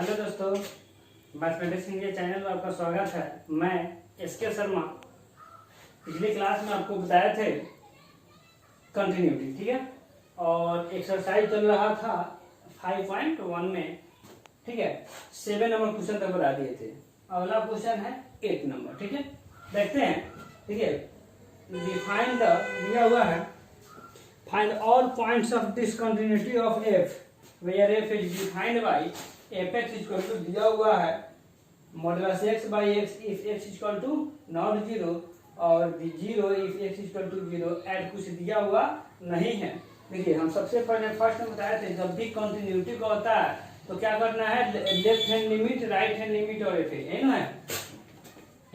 Hello दोस्तों, mathematics India channel में आपका स्वागत है। मैं एसके शर्मा। पिछली क्लास में आपको बताए थे कंटिन्यूटी, ठीक है, और एक्सरसाइज चल रहा था 5.1 में, ठीक है। 7 नंबर क्वेश्चन तक बता दिए थे। अगला क्वेश्चन है 8 नंबर, ठीक है। देखते हैं, ठीक है। डिफाइन द दिया हुआ है, find all points of discontinuity of f where f is defined by f x equal to दिया हुआ है modulus x by x if x equal to not zero और zero if x equal to zero. ऐड कुछ दिया हुआ नहीं है। देखिए, हम सबसे पहले फर्स्ट में बताए थे, जब भी कंटिन्यूटी का होता है तो क्या करना है, left hand limit, right hand limit और एफ है ना,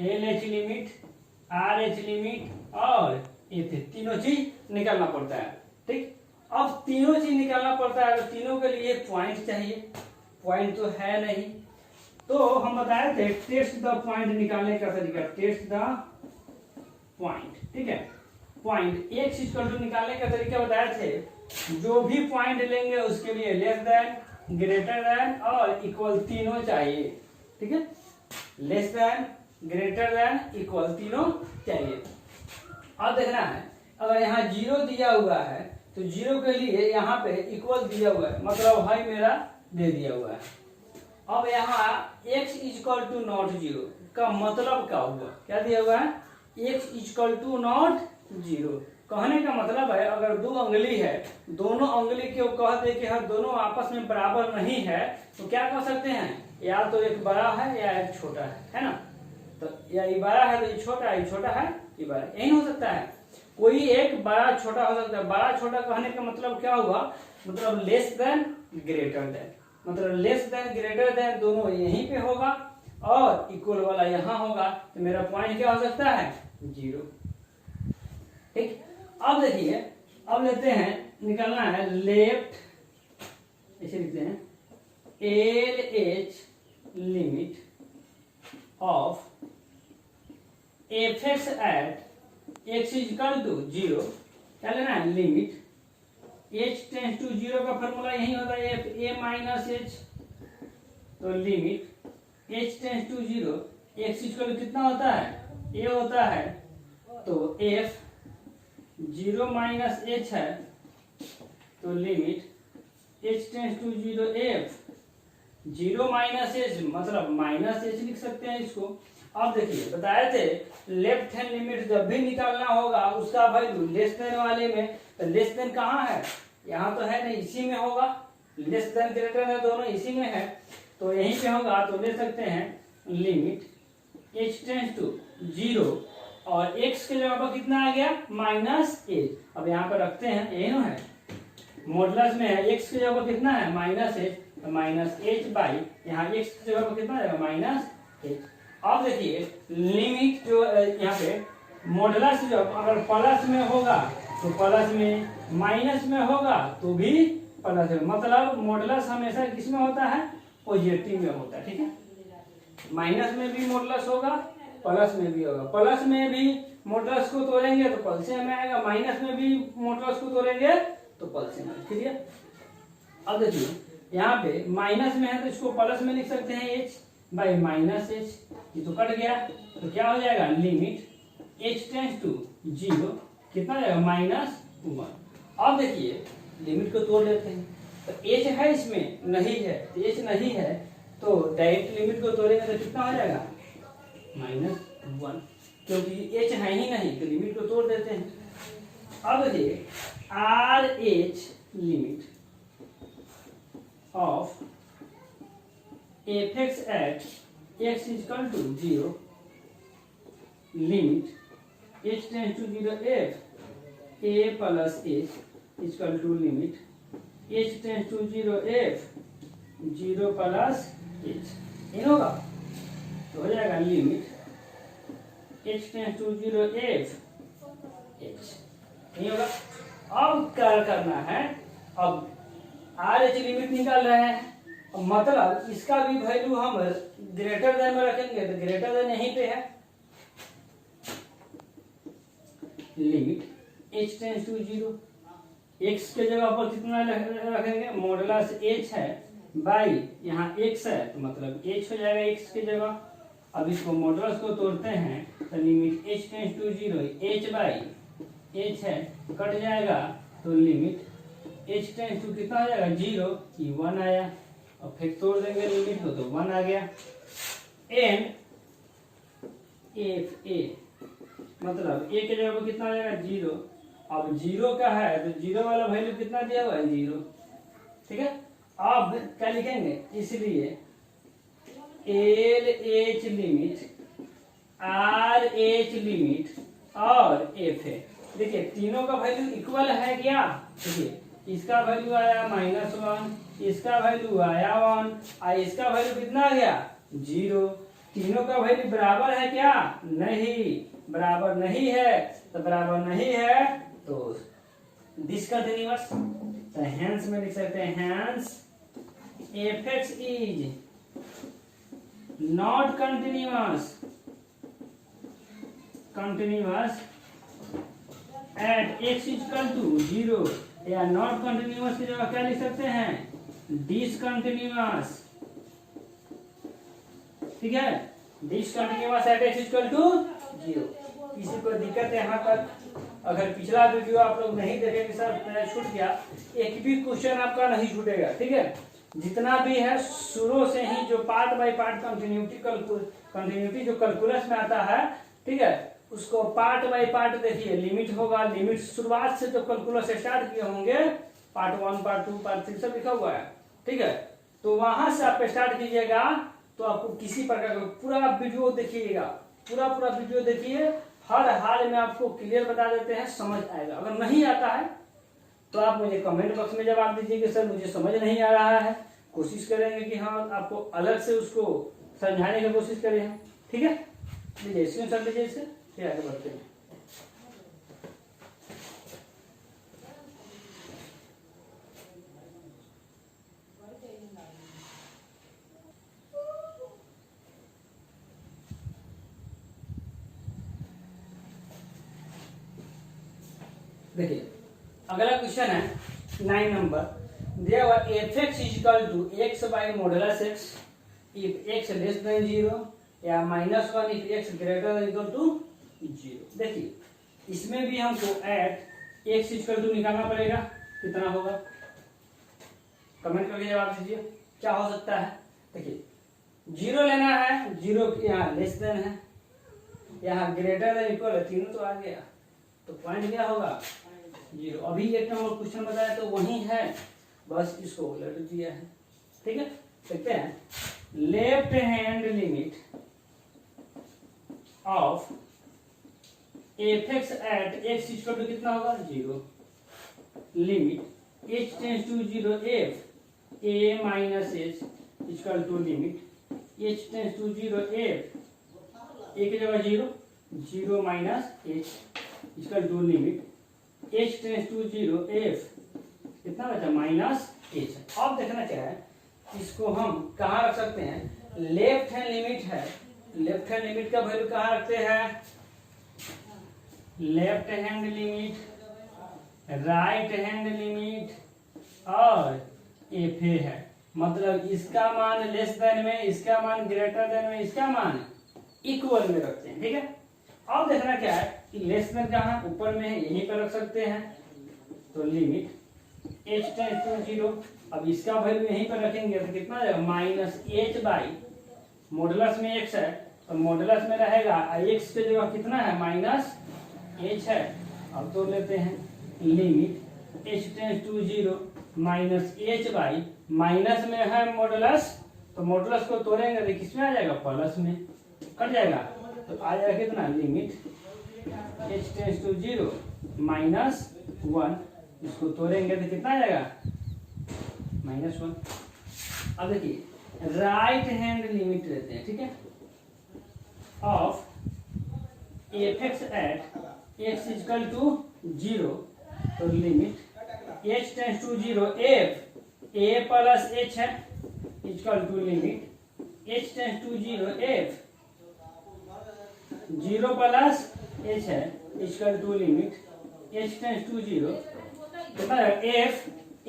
L H limit, R H limit और एफ तीनों चीज निकालना पड़ता है, ठीक। अब तीनों चीज निकालना पड़ता है, तो तीनों के लिए पॉइंट चाहिए। पॉइंट तो है नहीं, तो हम बताए थे टेस्ट द पॉइंट निकालने का तरीका, टेस्ट द पॉइंट, ठीक है। पॉइंट एक्स इक्वल टू निकालने का तरीका बताए थे, जो भी पॉइंट लेंगे उसके लिए लेस देन, ग्रेटर देन और इक्वल तीनों चाहिए, ठीक है। Less than, greater than, equal तीनों चाहिए। अब देखना है, अगर यहाँ जीरो दिया हुआ है तो जीरो के लिए यहाँ पे इक्वल दिया हुआ है, मतलब है मेरा दे दिया हुआ है। अब यहाँ x equal to not zero का मतलब क्या हुआ, क्या दिया हुआ है, x equal to not zero. कहने का मतलब है, अगर दो अंगुली है, दोनों अंगुली को कह दे कि हाँ दोनों आपस में बराबर नहीं है, तो क्या कह सकते हैं, या तो एक बड़ा है या एक छोटा है ना। तो या ये बड़ा है तो ये छोटा है, ये छोटा है ये बड़ा, यही हो सकता है। कोई एक बड़ा छोटा हो सकता है। बड़ा छोटा कहने का मतलब क्या हुआ, मतलब लेस देन, ग्रेटर देन, मतलब लेस देन, ग्रेटर देन दोनों यहीं पे होगा और इक्वल वाला यहाँ होगा, तो मेरा पॉइंट क्या हो सकता है, जीरो, ठीक। अब देखिए, अब लेते हैं, निकालना है लेफ्ट, ऐसे लिखते हैं, L H limit of F x at x equal to zero. क्या लेना है, limit h tends to zero का फॉर्मूला यही होता है, एफ ए माइनस एच। तो limit h tends to zero, x equal to कितना होता है, a होता है, तो f जीरो माइनस h है, तो limit h tends to zero f zero minus H, मतलब माइनस एच लिख सकते हैं इसको। अब देखिए, बताए थे लेफ्ट हैंड लिमिट जब भी निकालना होगा उसका वैल्यू लेस देन वाले में, तो लेस देन कहाँ है, यहाँ तो है नहीं, इसी में होगा। लेस देन, ग्रेटर देन दोनों इसी में है, तो यहीं पे होगा। तो ले सकते हैं limit h tends to zero और x के जगह पर कितना आ गया, माइनस एच। अब यहाँ पर रखते हैं, यही ना है, मॉडुलस में है, x की जगह पर कितना है, माइनस एच, तो माइनस एच बाई यहाँ x की जगह पर कितना आएगा, माइनस एच। अब देखिए, लिमिट जो यहाँ पे मॉडुलस जब अगर प्लस में होगा तो प्लस में, माइनस में होगा तो भी प्लस में, मतलब मॉडुलस हमेशा किसमें होता है, पॉजिटिव में होता है, ठीक है। माइनस में भी मॉडुलस होगा, प्लस में भी होगा। प्लस में भी मॉडुलस को तोड़ेंगे तो पल्से में आएगा, माइनस में भी मॉडुलस को तोड़ेंगे तो पल्से में, ठीक है। अब देखिए, यहाँ पे माइनस में है तो इसको प्लस में लिख सकते हैं, h बाई माइनस एच, ये तो कट गया, तो क्या हो जाएगा, limit h tends to zero कितना जाएगा, माइनस वन। अब देखिए, लिमिट को तोड़ लेते हैं, तो h है इसमें, नहीं है, तो h नहीं है, तो डायरेक्ट लिमिट को तोड़ेंगे तो कितना हो जाएगा, माइनस वन, क्योंकि h है ही नहीं, तो लिमिट को तोड़ देते हैं। अब देखिए, R H limit of F x at x equal to zero, limit h tends to zero f a plus h equal to limit h tends to zero f zero plus h, ये होगा, तो हो जाएगा limit h tends to zero f h, नहीं होगा। अब क्या करना है, अब आर एच लिमिट निकाल रहे हैं, मतलब इसका भी वैल्यू हम ग्रेटर देन में रखेंगे, तो ग्रेटर देन यहीं पे है, limit h tends to zero, x के जगह पर कितना रखेंगे, मॉडुलस h है, बाई यहाँ x है तो मतलब h हो जाएगा x की जगह। अब इसको मॉडुलस को तोड़ते हैं तो limit h tends to 0 h by h है कट जाएगा तो लिमिट h टेंस टू कितना हो जाएगा 0 की 1 आया। और फिर तोड़ देंगे लिमिट को तो 1 आ गया। एंड एफ ए मतलब a के जगह पर कितना आ जाएगा 0। अब 0 का है तो 0 वाला वैल्यू कितना दिया हुआ है 0। ठीक है, अब क्या लिखेंगे इसलिए L H limit R H limit और एफ है। देखिए तीनों का वैल्यू इक्वल है क्या। देखिए इसका वैल्यू आया -1, इसका वैल्यू आया 1 और इसका वैल्यू कितना आ गया 0। तीनों का वैल्यू बराबर है क्या, नहीं बराबर नहीं है। तो बराबर नहीं है तो डिसकंटिन्यूअस। तो हेंस में लिख सकते हैं hence f x is not continuous at x equal to 0 या नॉट कंटिन्यूअस की जगह क्या लिख सकते हैं डिसकंटिन्यूअस। ठीक है, discontinuous at x equal to 0। किसी को दिक्कत है यहाँ तक? अगर पिछला वीडियो आप लोग नहीं देखेंगे सर छूट गया, एक भी क्वेश्चन आपका नहीं छूटेगा। ठीक है, जितना भी है शुरू से ही जो पार्ट बाय पार्ट कंटिन्यूटी जो कैलकुलस में आता है, ठीक है, उसको पार्ट बाय पार्ट देखिए। लिमिट होगा, लिमिट शुरुआत से जो कैलकुलस स्टार्ट किए होंगे पार्ट 1 पार्ट 2 पार्ट 3 सब लिखा हुआ है। ठीक है, तो वहां से आप स्टार्ट कीजिएगा तो आपको किसी प्रकार का पूरा वीडियो देखिएगा, पूरा वीडियो देखिए। हर हाल में आपको क्लियर बता देते हैं, समझ आएगा। अगर नहीं आता है तो आप मुझे कमेंट बॉक्स में जवाब दीजिए कि सर मुझे समझ नहीं आ रहा है। कोशिश करेंगे कि हाँ आपको अलग से उसको समझाने की कोशिश करें। ठीक है, लीजिए स्क्रीनशॉट लीजिए इसे, फिर आगे बढ़ते हैं। देखिए अगला क्वेश्चन है 9 नंबर। दिया हुआ f x equal to x by modulus x if x less than 0 या -1 if x greater than equal to 0। देखिए इसमें भी हमको एट एक्स इक्वल टू निकालना पड़ेगा। कितना होगा कमेंट करके जवाब दीजिए, क्या हो सकता है। देखिए 0 लेना है, 0 यहाँ लेस देन है, यहाँ ग्रेटर देन इक्वल है, तीनों तो आ गया तो पॉइंट क्या होगा 0। अभी एक नंबर क्वेश्चन बताया तो वही है, बस इसको उलट दिया है। ठीक है, देखते हैं left hand limit of F x at x equal to कितना होगा 0। Limit h tends to 0 f A minus h equal to limit h tends to 0 f a की जगह 0 minus h equal to limit h tends to 0 f कितना बचा -h। अब देखना क्या है, इसको हम कहाँ रख सकते हैं। लेफ्ट हैंड लिमिट है, लेफ्ट हैंड लिमिट का वैल्यू कहाँ रखते हैं, left hand limit, right hand limit और एफ ए है। मतलब इसका मान लेस देन में, इसका मान ग्रेटर देन में, इसका मान इक्वल में रखते हैं। ठीक है, अब देखना क्या है कि लेस देन कहाँ ऊपर में है, यहीं पर रख सकते हैं। तो लिमिट h टेंस टू 0, अब इसका वैल्यू यहीं पर रखेंगे तो कितना आ जाएगा -h बाई मॉडुलस में x है तो मॉडुलस में रहेगा x के जगह कितना है -h है। अब तो लेते हैं limit h tends to 0 -h by minus में है मॉडुलस तो मॉडुलस को तोड़ेंगे तो किसमें आ जाएगा प्लस में, कट जाएगा तो आ जाएगा कितना लिमिट h टेंस टू 0 -1, इसको तोड़ेंगे तो कितना आ जाएगा -1। अब देखिए राइट हैंड लिमिट लेते हैं। ठीक है, of F x at x equal to 0 तो limit h tends to 0 f a plus h है equal to limit h tends to 0 f 0 plus h है equal to limit h tends to 0 कितना है f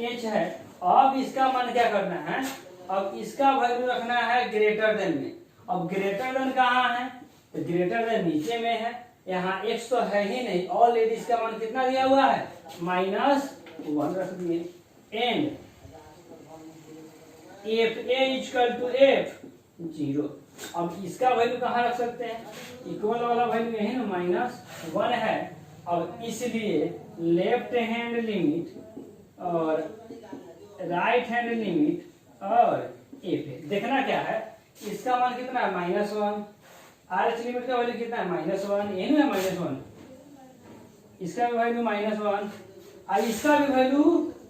h है। अब इसका मान क्या करना है, अब इसका वैल्यू रखना है ग्रेटर देन में। अब ग्रेटर देन कहाँ है, तो ग्रेटर देन नीचे में है, यहाँ x तो है ही नहीं, ऑलरेडी इसका मान कितना दिया हुआ है, -1 रख दिए। And f a equal to f 0। अब इसका वैल्यू कहाँ रख सकते हैं, इक्वल वाला वैल्यू यही ना -1 है। अब इसलिए लेफ्ट हैंड लिमिट और राइट हैंड लिमिट और एफ देखना क्या है, इसका मान कितना है -1, आर एच लिमिट का वैल्यू कितना है -1, यही ना -1, इसका भी वैल्यू -1 और इसका भी वैल्यू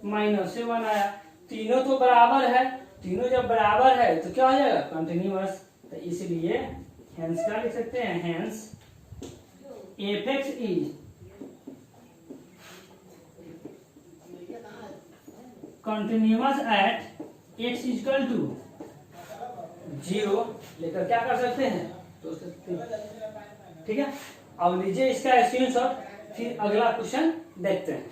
-1 आया। तीनों तो बराबर है, तीनों जब बराबर है तो क्या हो जाएगा, कंटिन्यूअस। तो इसलिए हेंस क्या लिख सकते हैं, hence f x is continuous at x equal to 0 लेकर क्या कर सकते हैं, तो सकते हैं। ठीक है, अब लीजिए इसका स्क्रीनशॉट, फिर अगला क्वेश्चन देखते हैं।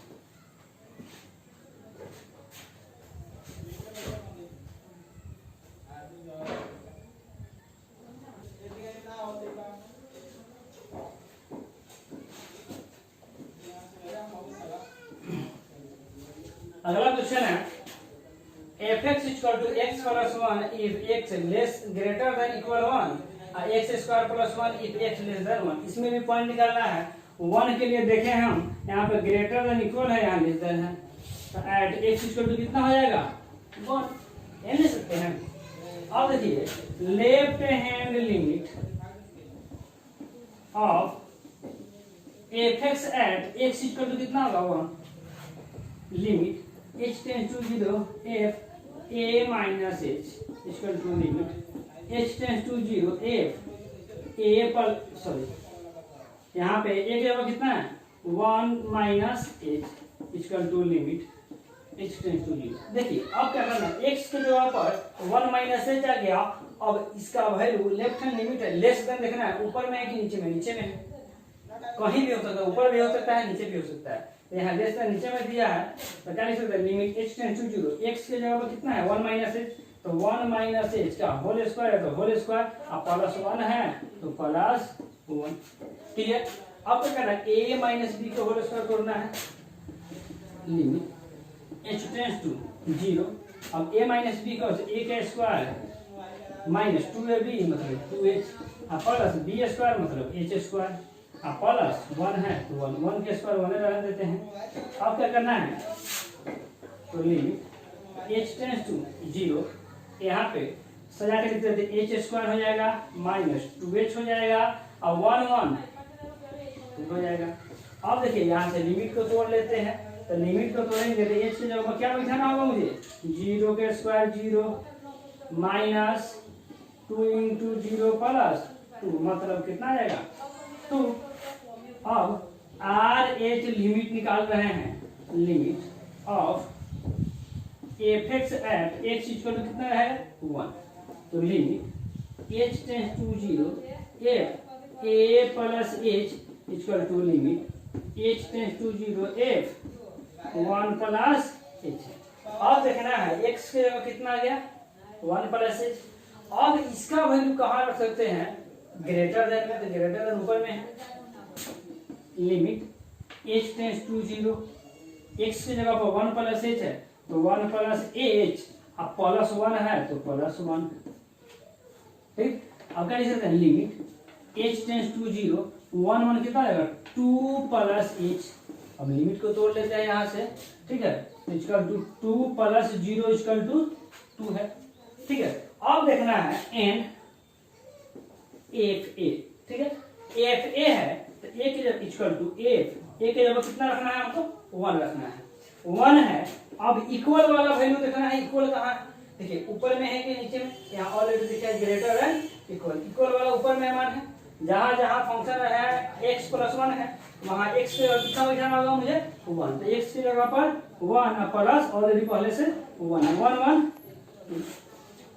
अगला क्वेश्चन है f x equal to x plus 1 if x less greater than equal 1 x square plus 1 if x less than 1। इसमें भी पॉइंट निकालना है। 1 के लिए देखें हम, यहाँ पे ग्रेटर देन इक्वल है, यहाँ लेस देन है, तो एट एक्स इक्वल टू कितना हो जाएगा 1, ये ले सकते हैं। अब देखिए left hand limit of F x at x equal to कितना होगा 1, limit h tends to 0 f a minus h equal to limit h tends to 0 f a पर सॉरी यहाँ पे a के जगह कितना है 1 minus h equal to limit h tends to 0। देखिए अब क्या करना है, x के जगह पर 1 माइनस h आ गया। अब इसका वैल्यू लेफ्ट हैंड लिमिट है, लेस देन देखना है, ऊपर में है कि नीचे में, नीचे में है, कहीं भी हो सकता है, ऊपर भी हो सकता है, नीचे भी हो सकता है। यहाँ लेस देन नीचे में दिया है, तो क्या लिख सकते हैं, limit h tends to 0, x के जगह पर कितना है 1 माइनस h, तो 1 माइनस h का होल स्क्वायर है, तो होल स्क्वायर, अब प्लस 1 है तो प्लस 1। ठीक है, अब क्या करना है, a माइनस b का होल स्क्वायर तोड़ना है, लिमिट h टेंस टू 0। अब a माइनस b का a का स्क्वायर माइनस 2ab मतलब 2h, प्लस b स्क्वायर मतलब h स्क्वायर, प्लस 1 है तो 1 के स्क्वायर 1 रहने देते हैं। अब क्या करना है, तो लिमिट h टेंस टू 0, यहाँ पे सजा के लिख देते हैं, h स्क्वायर हो जाएगा माइनस 2h हो जाएगा और 1 हो जाएगा। अब देखिए यहाँ से लिमिट को तोड़ लेते हैं, तो लिमिट को तोड़ेंगे तो h की जगह पर क्या बैठाना होगा मुझे, 0 के स्क्वायर 0 माइनस 2 इंटू 0 प्लस 2 मतलब कितना आ जाएगा 2। अब आर एच लिमिट निकाल रहे हैं, limit of F x at x equal to कितना है 1, तो limit h tends to 0 f a plus h equal to limit h tends to 0 f 1 plus h. अब देखना है एक्स के जगह कितना आ गया 1 प्लस एच। अब इसका वैल्यू कहाँ रख सकते हैं, ग्रेटर देन में, तो ग्रेटर देन ऊपर में है, limit h tends to 0, x की जगह पर 1 प्लस h है तो 1 प्लस h, अब प्लस 1 है तो प्लस 1। ठीक, अब क्या लिख सकते हैं, लिमिट h टेंस टू 0 1 1 कितना आएगा 2 प्लस h। अब लिमिट को तोड़ लेते हैं यहाँ से, ठीक है, equal to 2 plus 0 equal to 2 है। ठीक है, अब देखना है एंड एफ ए। ठीक है, एफ ए है तो ए की जगह इक्वल टू एफ ए के जगह कितना रखना है, हमको 1 रखना है, 1 है। अब इक्वल वाला वैल्यू देखना है, इक्वल कहाँ है, देखिए ऊपर में है कि नीचे में, यहाँ ऑलरेडी दिखा है ग्रेटर देन इक्वल, इक्वल वाला ऊपर में मान है, जहां जहां फंक्शन है x प्लस 1 है वहां x के कितना बैठाना होगा मुझे 1, तो x की जगह पर 1 प्लस ऑलरेडी पहले से 1 1 1 2।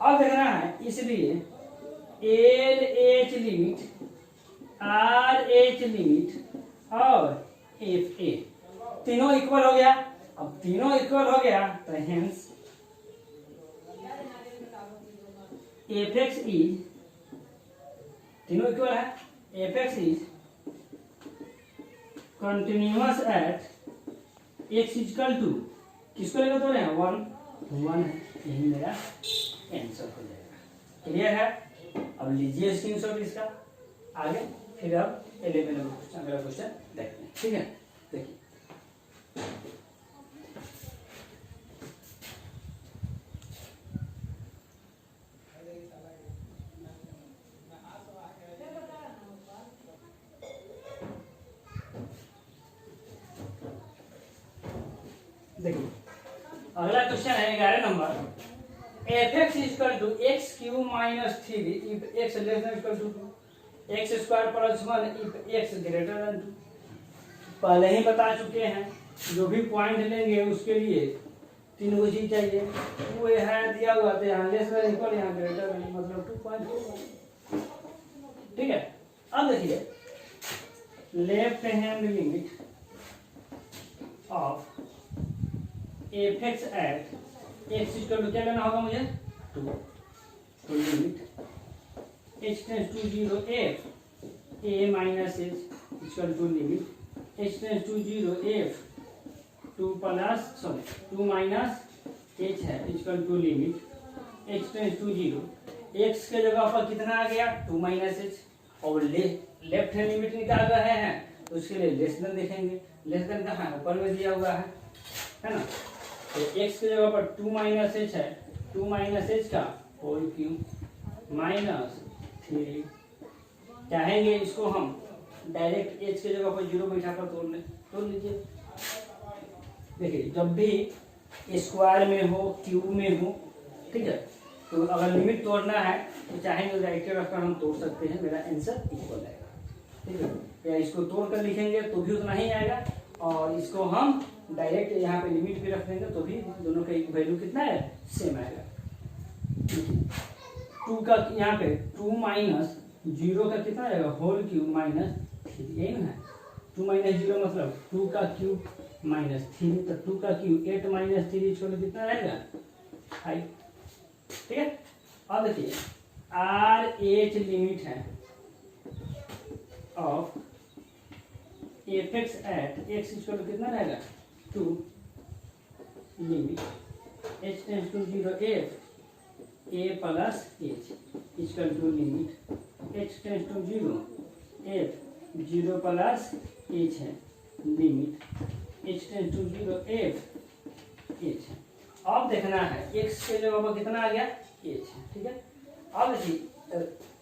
अब देखना है, इसलिए L H limit R H limit और एफ ए तीनों इक्वल हो गया। अब तीनों इक्वल हो गया तो हेंस एफ एक्स इज, तीनों इक्वल है, f x is continuous at x equal to, किसको लेकर तो रहे हैं, 1 है, यही मेरा आंसर हो जाएगा। क्लियर है? अब लीजिए स्क्रीनशॉट इसका, आगे फिर अब 11 अगला क्वेश्चन देखते हैं। ठीक है, देखिए देखिए अगला क्वेश्चन है 11 number, f x equal to x cube minus 3 if x less than equal to 2, x square plus 1 if x greater than 2। पहले ही बता चुके हैं, जो भी पॉइंट लेंगे उसके लिए तीन वो चीज चाहिए, वो है दिया हुआ था यहाँ लेस देन इक्वल, यहाँ ग्रेटर देन, मतलब 2 पॉइंट होगा। ठीक है, अब देखिए left hand limit of F x at x equal to क्या लेना होगा मुझे, 2, तो limit h tends to 0 f A minus h equal to limit h tends to 0 f 2 plus 2 minus h है equal to limit h tends to 0, x के जगह पर कितना आ गया, 2 माइनस एच, और लेफ्ट हैंड लिमिट निकाल रहे हैं तो उसके लिए लेस देन देखेंगे, लेस देन कहाँ है, ऊपर में दिया हुआ है ना। तो x की जगह पर 2 माइनस एच है, 2 माइनस एच का होल क्यूब माइनस 3, चाहेंगे इसको हम डायरेक्ट h की जगह पर 0 बैठा कर तोड़ लीजिए। देखिए जब भी स्क्वायर में हो, क्यूब में हो, ठीक है, तो अगर लिमिट तोड़ना है तो चाहेंगे डायरेक्ट रखकर हम तोड़ सकते हैं, मेरा आंसर इक्वल आएगा। ठीक है, या इसको तोड़ कर लिखेंगे तो भी उतना ही आएगा, और इसको हम डायरेक्ट यहाँ पे लिमिट भी रख देंगे तो भी दोनों का वैल्यू कितना है, सेम आएगा। 2 का यहाँ पे 2 माइनस 0 का कितना आएगा, होल क्यूब माइनस 3, यही ना है, 2 माइनस 0 मतलब 2 का क्यूब माइनस 3, तो 2 का क्यूब 8 माइनस 3 छोड़ कितना रहेगा, 5। ठीक है, अब देखिए आर एच लिमिट है of F x at x equal to कितना रहेगा, 2 limit h tends to 0 f a plus h equal to limit h tends to 0 f 0 plus h है, limit h tends to 0 f h है। अब देखना है x के जगह पर कितना आ गया, h है। ठीक है, अब देखिए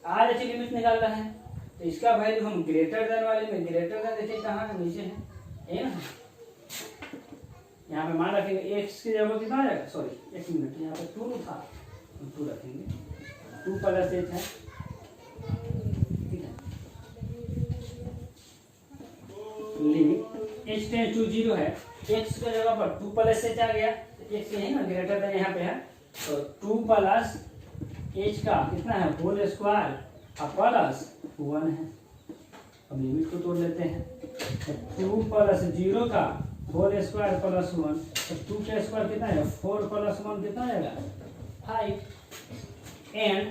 आर एच लिमिट निकाल रहा है तो इसका वैल्यू हम ग्रेटर देन वाले में, ग्रेटर देन देखिए कहाँ है, नीचे है, ये ना, यहाँ पे मान रखेंगे x की जगह कितना आ जाएगा, सॉरी 1 मिनट, यहाँ पे 2 था, 2 रखेंगे, 2 प्लस एच है। ठीक है, लिमिट एच टेंस टू 0 है, x की जगह पर 2 प्लस एच आ गया, x यही ना ग्रेटर देन यहाँ पे है, तो 2 प्लस एच का कितना है, होल स्क्वायर प्लस 1 है। अब लिमिट को तोड़ लेते हैं, तो 2 प्लस 0 का होल स्क्वायर प्लस 1, तो 2 का स्क्वायर कितना है, 4 प्लस 1 कितना आएगा, 5। एंड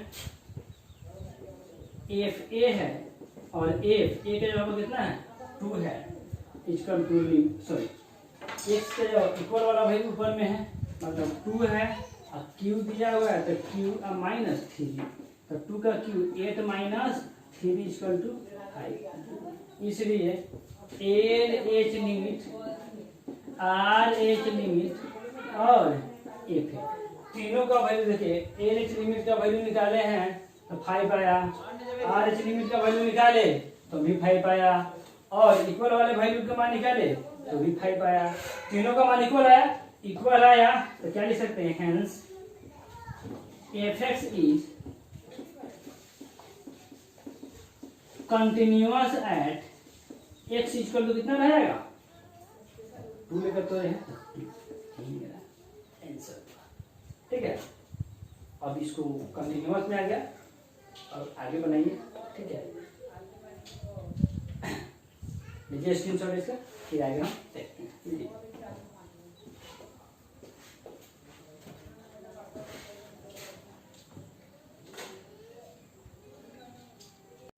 एफ ए है और एफ ए के जगह पर कितना है, 2 है, इक्वल टू सॉरी एक्स के जगह इक्वल वाला वैल्यू ऊपर में है, मतलब 2 है, और क्यू दिया हुआ है तो क्यू माइनस 3, तो 2 का क्यू 8 माइनस 3 इक्वल टू 5। इसलिए L H limit, R H limit और एफ तीनों का वैल्यू देखिए, एल एच लिमिट का वैल्यू निकाले हैं तो 5 आया, आर एच लिमिट का वैल्यू निकाले तो भी 5 आया, और इक्वल वाले वैल्यू का मान निकाले तो भी 5 आया, तीनों का मान इक्वल आया तो क्या लिख सकते हैं, hence f x is continuous at x equal to कितना रहेगा, 2 लेकर तो मेरा आंसर। ठीक है, अब इसको कंटिन्यूअस में आ गया, और आगे बनाइए। ठीक है, लीजिए स्क्रीनशॉट इसका, फिर आगे हम देखते हैं।